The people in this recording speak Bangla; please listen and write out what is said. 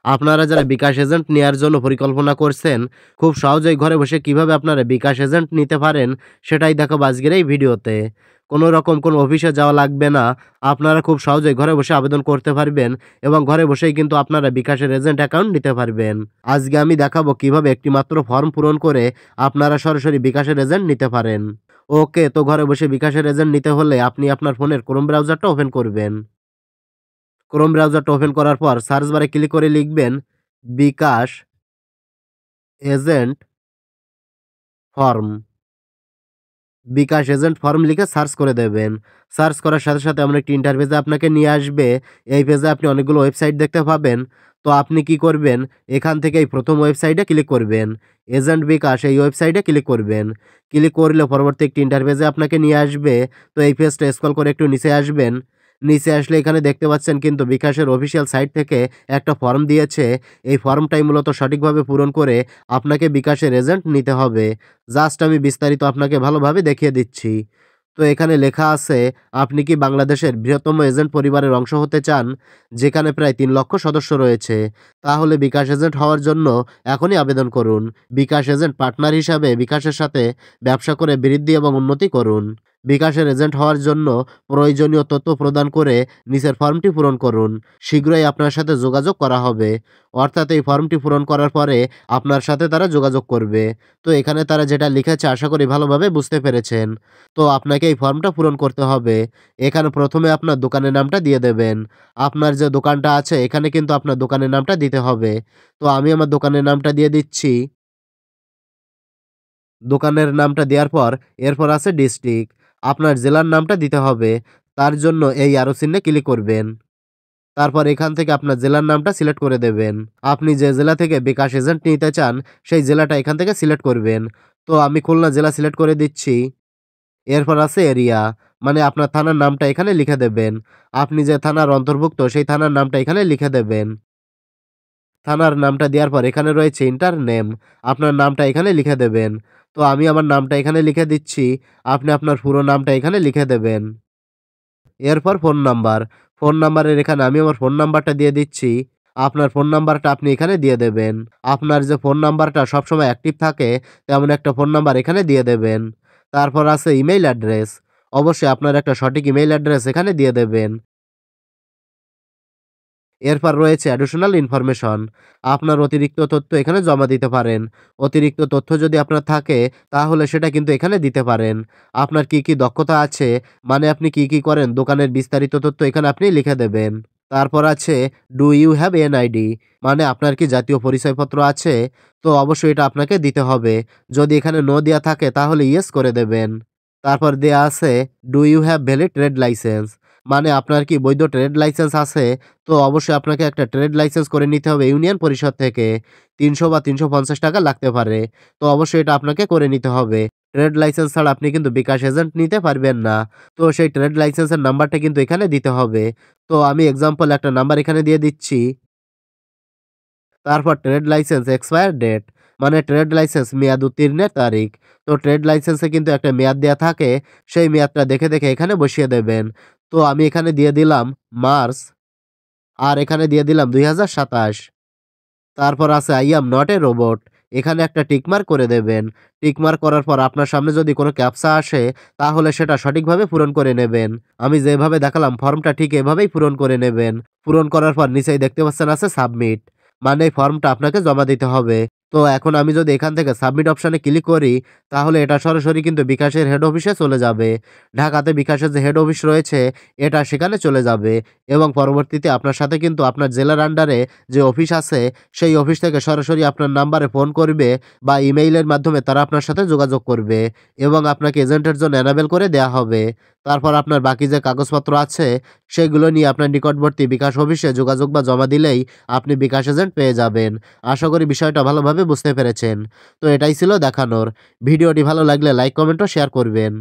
আপনারা যারা বিকাশ এজেন্ট নেয়ার জন্য পরিকল্পনা করছেন, খুব সহজেই ঘরে বসে কিভাবে আপনারা বিকাশ এজেন্ট নিতে পারেন, সেটাই দেখাবো আজকের এই ভিডিওতে। কোনো রকম কোনো অফিসে যাওয়া লাগবে না। আপনারা খুব সহজেই ঘরে বসে আবেদন করতে পারবেন এবং ঘরে বসেই কিন্তু আপনারা বিকাশের এজেন্ট অ্যাকাউন্ট নিতে পারবেন। আজকে আমি দেখাবো কিভাবে একটি মাত্র ফর্ম পূরণ করে আপনারা সরাসরি বিকাশের এজেন্ট নিতে পারেন। ওকে, তো ঘরে বসে বিকাশের এজেন্ট নিতে হলে আপনি আপনার ফোনের ক্রোম ব্রাউজারটা ওপেন করবেন। ক্রোম ব্রাউজারটা ওপেন করার পর সার্চ বারে ক্লিক করে লিখবেন বিকাশ এজেন্ট ফর্ম। বিকাশ এজেন্ট ফর্ম লিখে সার্চ করে দেবেন। সার্চ করার সাথে সাথে এমন একটি ইন্টারফেসে আপনাকে নিয়ে আসবে। এই পেজে আপনি অনেকগুলো ওয়েবসাইট দেখতে পাবেন। তো আপনি কি করবেন, এখান থেকেই প্রথম ওয়েবসাইটে ক্লিক করবেন। এজেন্ট বিকাশ এই ওয়েবসাইটে ক্লিক করবেন। ক্লিক করলে পরবর্তী একটি ইন্টারফেসে আপনাকে নিয়ে আসবে। তো এই পেজটা স্ক্রল করে একটু নিচে আসবেন। নিচে আসলে এখানে দেখতে পাচ্ছেন কিন্তু বিকাশের অফিসিয়াল সাইট থেকে একটা ফর্ম দিয়েছে। এই ফর্মটাই মূলত সঠিকভাবে পূরণ করে আপনাকে বিকাশের এজেন্ট নিতে হবে। জাস্ট আমি বিস্তারিত আপনাকে ভালোভাবে দেখিয়ে দিচ্ছি। তো এখানে লেখা আছে, আপনি কি বাংলাদেশের বৃহত্তম এজেন্ট পরিবারের অংশ হতে চান, যেখানে প্রায় ৩ লক্ষ সদস্য রয়েছে? তাহলে বিকাশ এজেন্ট হওয়ার জন্য এখনই আবেদন করুন। বিকাশ এজেন্ট পার্টনার হিসাবে বিকাশের সাথে ব্যবসা করে বৃদ্ধি এবং উন্নতি করুন। বিকাশের এজেন্ট হওয়ার জন্য প্রয়োজনীয় তথ্য প্রদান করে নিচের ফর্মটি পূরণ করুন। শীঘ্রই আপনার সাথে যোগাযোগ করা হবে। অর্থাৎ এই ফর্মটি পূরণ করার পরে আপনার সাথে তারা যোগাযোগ করবে। তো এখানে তারা যেটা লিখেছে আশা করি ভালোভাবে বুঝতে পেরেছেন। তো আপনাকে এই ফর্মটা পূরণ করতে হবে। এখানে প্রথমে আপনার দোকানের নামটা দিয়ে দেবেন। আপনার যে দোকানটা আছে এখানে কিন্তু আপনার দোকানের নামটা দিতে হবে। তো আমি আমার দোকানের নামটা দিয়ে দিচ্ছি। দোকানের নামটা দেওয়ার পর এরপর আছে ডিস্ট্রিক্ট। আপনার জেলার নামটা দিতে হবে। তার জন্য এই অ্যারো চিহ্নে ক্লিক করবেন। তারপর এখান থেকে আপনার জেলার নামটা সিলেক্ট করে দেবেন। আপনি যে জেলা থেকে বিকাশ এজেন্ট নিতে চান সেই জেলাটা এখান থেকে সিলেক্ট করবেন। তো আমি খুলনা জেলা সিলেক্ট করে দিচ্ছি। এরপর আছে এরিয়া, মানে আপনার থানার নামটা এখানে লিখে দেবেন। আপনি যে থানার অন্তর্ভুক্ত সেই থানার নামটা এখানে লিখে দেবেন। থানার নামটা দেওয়ার পর এখানে রয়েছে ইন্টার নেম। আপনার নামটা এখানে লিখে দেবেন। তো আমি আমার নামটা এখানে লিখে দিচ্ছি। আপনি আপনার পুরো নামটা এখানে লিখে দেবেন। এরপর ফোন নাম্বার। ফোন নাম্বারের এখানে আমি আমার ফোন নাম্বারটা দিয়ে দিচ্ছি। আপনার ফোন নাম্বারটা আপনি এখানে দিয়ে দেবেন। আপনার যে ফোন নাম্বারটা সবসময় অ্যাক্টিভ থাকে তেমন একটা ফোন নাম্বার এখানে দিয়ে দেবেন। তারপর আছে ইমেইল অ্যাড্রেস। অবশ্যই আপনার একটা সঠিক ইমেইল অ্যাড্রেস এখানে দিয়ে দেবেন। এরপর রয়েছে অ্যাডিশনাল ইনফরমেশন। আপনার অতিরিক্ত তথ্য এখানে জমা দিতে পারেন। অতিরিক্ত তথ্য যদি আপনার থাকে তাহলে সেটা কিন্তু এখানে দিতে পারেন। আপনার কি, কি দক্ষতা আছে, মানে আপনি কি, কি করেন দোকানের বিস্তারিত তথ্য এখানে আপনি লিখে দেবেন। তারপর আছে ডু ইউ হ্যাভ এনআইডি, মানে আপনার কি জাতীয় পরিচয়পত্র আছে? তো অবশ্যই এটা আপনাকে দিতে হবে। যদি এখানে নো দেয়া থাকে তাহলে ইয়েস করে দেবেন। তারপর দেয়া আছে do you have valid trade licence, মানে আপনার কি বৈধ ট্রেড লাইসেন্স আছে? তো অবশ্যই আপনাকে একটা ট্রেড লাইসেন্স করে নিতে হবে ইউনিয়ন পরিষদ থেকে। ৩০০ বা ৩৫০ টাকা লাগতে পারে। তো অবশ্যই এটা আপনাকে করে নিতে হবে। ট্রেড লাইসেন্স ছাড়া আপনি কিন্তু বিকাশ এজেন্ট নিতে পারবেন না। তো সেই ট্রেড লাইসেন্সের নাম্বারটা কিন্তু এখানে দিতে হবে। তো আমি এক্সাম্পল একটা নাম্বার এখানে দিয়ে দিচ্ছি। তারপর ট্রেড লাইসেন্স এক্সপায়ার ডেট, মানে ট্রেড লাইসেন্স মেয়াদ উত্তীর্ণের তারিখ। তো ট্রেড লাইসেন্সে কিন্তু একটা মেয়াদ দেয়া থাকে, সেই মেয়াদটা দেখে দেখে এখানে বসিয়ে দেবেন। তো আমি এখানে দিয়ে দিলাম মার্চ, আর এখানে দিয়ে দিলাম ২০২৭। তারপর আছে I am not a robot. এখানে একটা টিকমার্ক করে দেবেন। টিকমার্ক করার পর আপনার সামনে যদি কোনো ক্যাপচা আসে তাহলে সেটা সঠিকভাবে পূরণ করে নেবেন। আমি যেভাবে দেখালাম ফর্মটা ঠিক এভাবেই পূরণ করে নেবেন। পূরণ করার পর নিচেই দেখতে পাচ্ছেন আছে সাবমিট, মানে এই ফর্মটা আপনাকে জমা দিতে হবে। তো এখন আমি যদি এখান থেকে সাবমিট অপশানে ক্লিক করি তাহলে এটা সরাসরি কিন্তু বিকাশের হেড অফিসে চলে যাবে। ঢাকাতে বিকাশের যে হেড অফিস রয়েছে এটা সেখানে চলে যাবে এবং পরবর্তীতে আপনার সাথে কিন্তু আপনার জেলার আন্ডারে যে অফিস আছে সেই অফিস থেকে সরাসরি আপনার নাম্বারে ফোন করবে বা ইমেইলের মাধ্যমে তারা আপনার সাথে যোগাযোগ করবে এবং আপনাকে এজেন্টের জন্য এনাবেল করে দেয়া হবে। তারপর আপনার বাকি যে কাগজপত্র আছে সেগুলো নিয়ে আপনার নিকটবর্তী বিকাশ অফিসে যোগাযোগ বা জমা দিলেই আপনি বিকাশ এজেন্ট পেয়ে যাবেন। আশা করি বিষয়টা ভালোভাবে বুঝতে পেরেছেন। তো এটাই ছিল দেখানোর। ভিডিওটি ভালো লাগলে লাইক, কমেন্ট ও শেয়ার করবেন।